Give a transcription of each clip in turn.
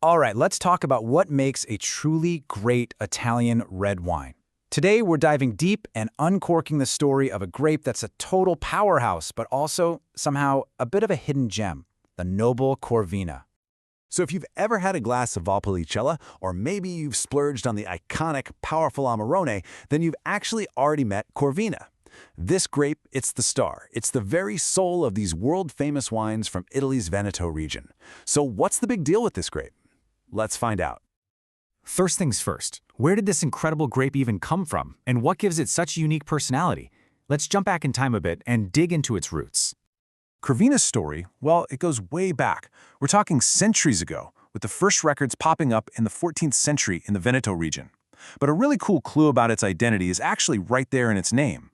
All right, let's talk about what makes a truly great Italian red wine. Today, we're diving deep and uncorking the story of a grape that's a total powerhouse, but also, somehow, a bit of a hidden gem, the noble Corvina. So if you've ever had a glass of Valpolicella, or maybe you've splurged on the iconic, powerful Amarone, then you've actually already met Corvina. This grape, it's the star. It's the very soul of these world-famous wines from Italy's Veneto region. So what's the big deal with this grape? Let's find out. First things first, where did this incredible grape even come from, and what gives it such a unique personality? Let's jump back in time a bit and dig into its roots. Corvina's story, well, it goes way back. We're talking centuries ago, with the first records popping up in the 14th century in the Veneto region. But a really cool clue about its identity is actually right there in its name.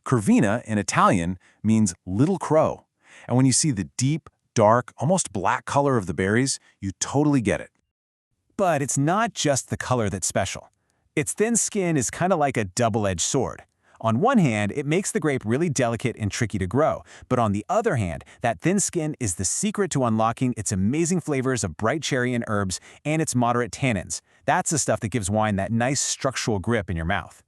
Corvina, in Italian, means little crow. And when you see the deep, dark, almost black color of the berries, you totally get it. But it's not just the color that's special. Its thin skin is kind of like a double-edged sword. On one hand, it makes the grape really delicate and tricky to grow, but on the other hand, that thin skin is the secret to unlocking its amazing flavors of bright cherry and herbs and its moderate tannins. That's the stuff that gives wine that nice structural grip in your mouth.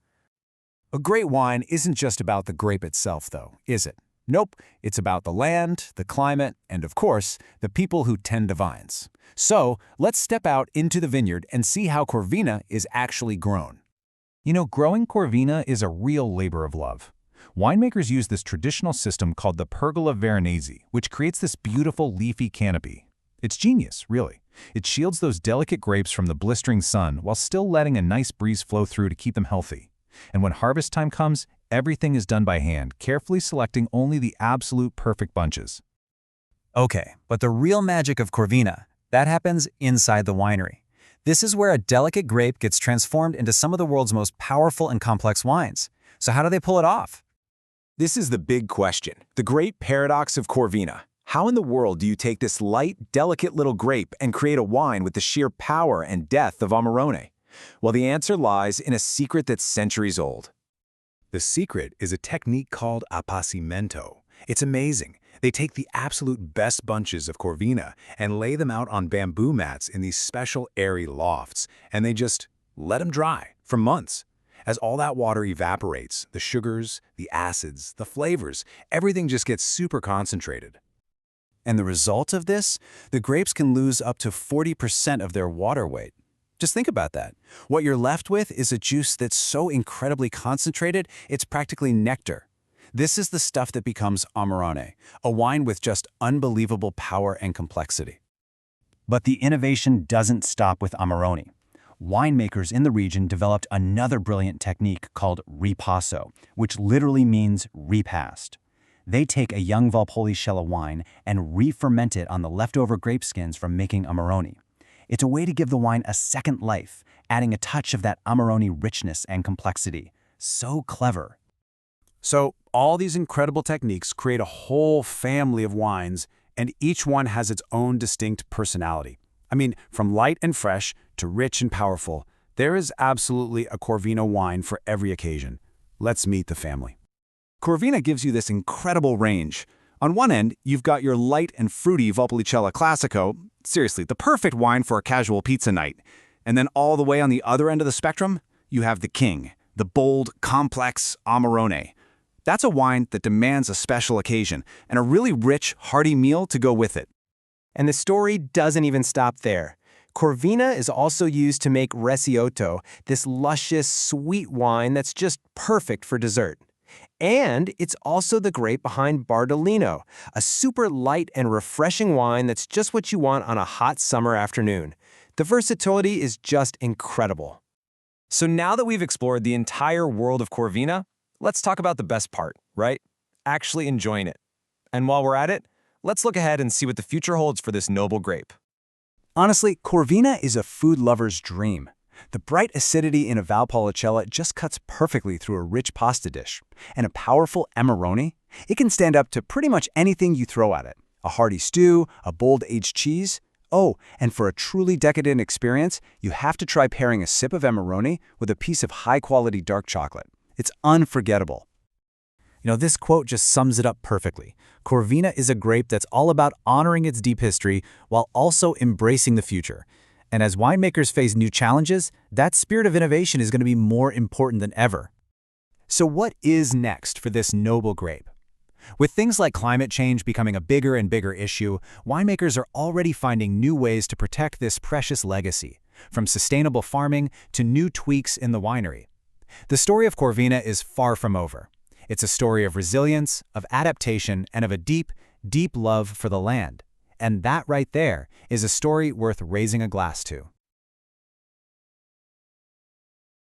A great wine isn't just about the grape itself, though, is it? Nope, it's about the land, the climate, and of course, the people who tend the vines. So, let's step out into the vineyard and see how Corvina is actually grown. You know, growing Corvina is a real labor of love. Winemakers use this traditional system called the pergola veronese, which creates this beautiful leafy canopy. It's genius, really. It shields those delicate grapes from the blistering sun while still letting a nice breeze flow through to keep them healthy. And when harvest time comes, everything is done by hand, carefully selecting only the absolute perfect bunches. Okay, but the real magic of Corvina, that happens inside the winery. This is where a delicate grape gets transformed into some of the world's most powerful and complex wines. So how do they pull it off? This is the big question, the great paradox of Corvina. How in the world do you take this light, delicate little grape and create a wine with the sheer power and depth of Amarone? Well, the answer lies in a secret that's centuries old. The secret is a technique called appassimento. It's amazing. They take the absolute best bunches of Corvina and lay them out on bamboo mats in these special airy lofts, and they just let them dry for months. As all that water evaporates, the sugars, the acids, the flavors, everything just gets super concentrated. And the result of this? The grapes can lose up to 40% of their water weight. Just think about that. What you're left with is a juice that's so incredibly concentrated, it's practically nectar. This is the stuff that becomes Amarone, a wine with just unbelievable power and complexity. But the innovation doesn't stop with Amarone. Winemakers in the region developed another brilliant technique called ripasso, which literally means repast. They take a young Valpolicella wine and re-ferment it on the leftover grape skins from making Amarone. It's a way to give the wine a second life, adding a touch of that Amarone richness and complexity. So clever. So, all these incredible techniques create a whole family of wines, and each one has its own distinct personality. I mean, from light and fresh to rich and powerful, there is absolutely a Corvina wine for every occasion. Let's meet the family. Corvina gives you this incredible range. On one end, you've got your light and fruity Valpolicella Classico, seriously, the perfect wine for a casual pizza night. And then all the way on the other end of the spectrum, you have the king, the bold, complex Amarone. That's a wine that demands a special occasion and a really rich, hearty meal to go with it. And the story doesn't even stop there. Corvina is also used to make Recioto, this luscious, sweet wine that's just perfect for dessert. And it's also the grape behind Bardolino, a super light and refreshing wine that's just what you want on a hot summer afternoon. The versatility is just incredible. So now that we've explored the entire world of Corvina, let's talk about the best part, right? Actually enjoying it. And while we're at it, let's look ahead and see what the future holds for this noble grape. Honestly, Corvina is a food lover's dream. The bright acidity in a Valpolicella just cuts perfectly through a rich pasta dish. And a powerful Amarone, it can stand up to pretty much anything you throw at it. A hearty stew, a bold aged cheese. Oh, and for a truly decadent experience, you have to try pairing a sip of Amarone with a piece of high-quality dark chocolate. It's unforgettable. You know, this quote just sums it up perfectly. Corvina is a grape that's all about honoring its deep history while also embracing the future. And as winemakers face new challenges, that spirit of innovation is going to be more important than ever. So what is next for this noble grape? With things like climate change becoming a bigger and bigger issue, winemakers are already finding new ways to protect this precious legacy, from sustainable farming to new tweaks in the winery. The story of Corvina is far from over. It's a story of resilience, of adaptation, and of a deep, deep love for the land. And that right there is a story worth raising a glass to.